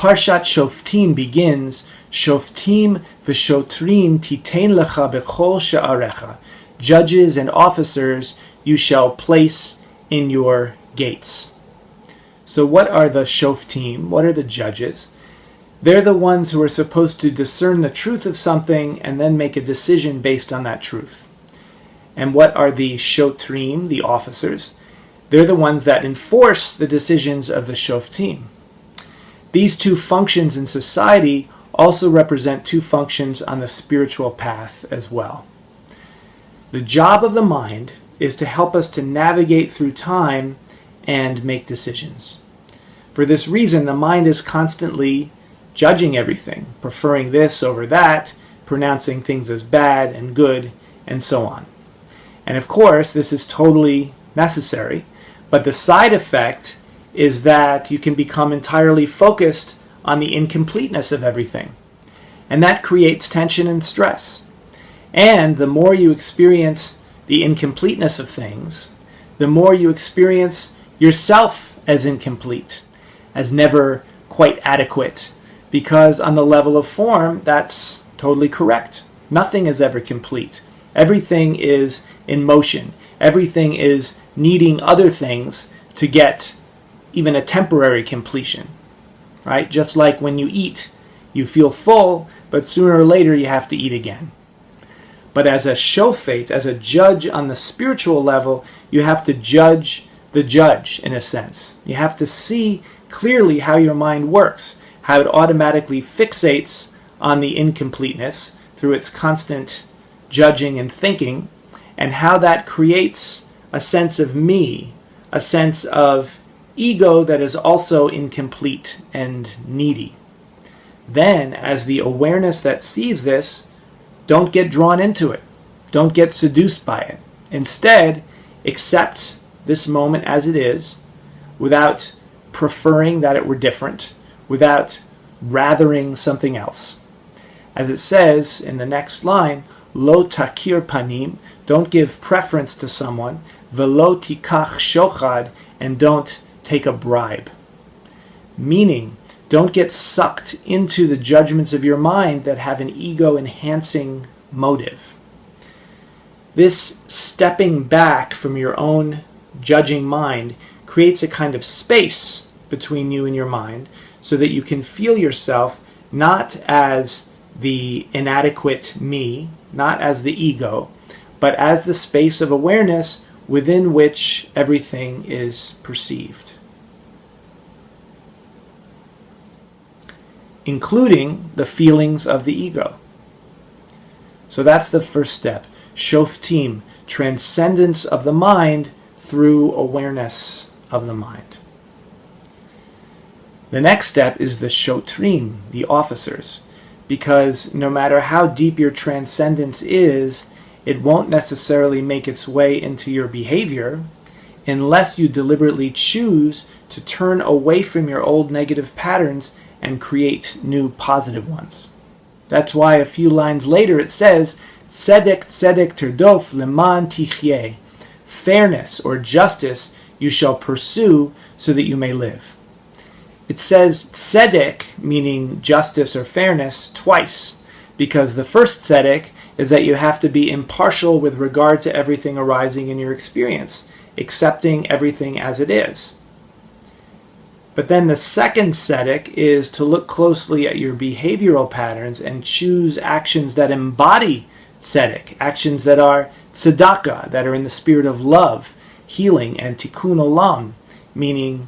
Parshat Shoftim begins, Shoftim v'shotrim titein lecha bechol she'arecha. Judges and officers you shall place in your gates. So what are the Shoftim? What are the judges? They're the ones who are supposed to discern the truth of something and then make a decision based on that truth. And what are the Shotrim, the officers? They're the ones that enforce the decisions of the Shoftim. These two functions in society also represent two functions on the spiritual path as well. The job of the mind is to help us to navigate through time and make decisions. For this reason, the mind is constantly judging everything, preferring this over that, pronouncing things as bad and good, and so on. And of course, this is totally necessary, but the side effect is that you can become entirely focused on the incompleteness of everything. And that creates tension and stress. And the more you experience the incompleteness of things, the more you experience yourself as incomplete, as never quite adequate, because on the level of form, that's totally correct. Nothing is ever complete. Everything is in motion. Everything is needing other things to get even a temporary completion, right? Just like when you eat, you feel full, but sooner or later you have to eat again. But as a shofet, as a judge on the spiritual level, you have to judge the judge, in a sense. You have to see clearly how your mind works, how it automatically fixates on the incompleteness through its constant judging and thinking, and how that creates a sense of me, a sense of ego that is also incomplete and needy. Then, as the awareness that sees this, don't get drawn into it. Don't get seduced by it. Instead, accept this moment as it is, without preferring that it were different, without rathering something else. As it says in the next line, Lo takir panim, don't give preference to someone, velo tikach shochad, and don't take a bribe. Meaning, don't get sucked into the judgments of your mind that have an ego-enhancing motive. This stepping back from your own judging mind creates a kind of space between you and your mind so that you can feel yourself not as the inadequate me, not as the ego, but as the space of awareness within which everything is perceived, including the feelings of the ego. So that's the first step. Shoftim, transcendence of the mind through awareness of the mind. The next step is the shotrim, the officers, because no matter how deep your transcendence is, it won't necessarily make its way into your behavior unless you deliberately choose to turn away from your old negative patterns and create new positive ones. That's why a few lines later it says, Tzedek tzedek terdof leman tichyeh. Fairness or justice you shall pursue so that you may live. It says tzedek, meaning justice or fairness, twice, because the first tzedek is that you have to be impartial with regard to everything arising in your experience, accepting everything as it is. But then the second tzedek is to look closely at your behavioral patterns and choose actions that embody tzedek, actions that are tzedakah, that are in the spirit of love, healing, and tikkun olam, meaning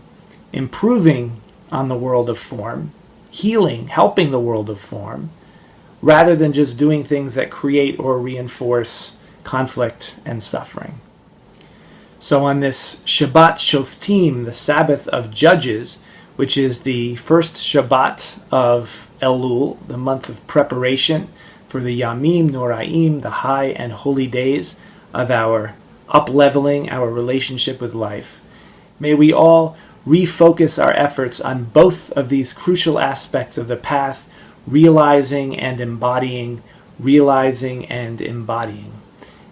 improving on the world of form, healing, helping the world of form, rather than just doing things that create or reinforce conflict and suffering. So on this Shabbat Shoftim, the Sabbath of Judges, which is the first Shabbat of Elul, the month of preparation for the Yamim Noraim, the high and holy days of our up-leveling, our relationship with life, may we all refocus our efforts on both of these crucial aspects of the path, realizing and embodying, realizing and embodying.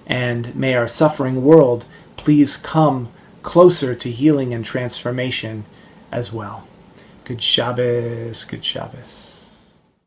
And may our suffering world please come closer to healing and transformation as well. Good Shabbos. Good Shabbos.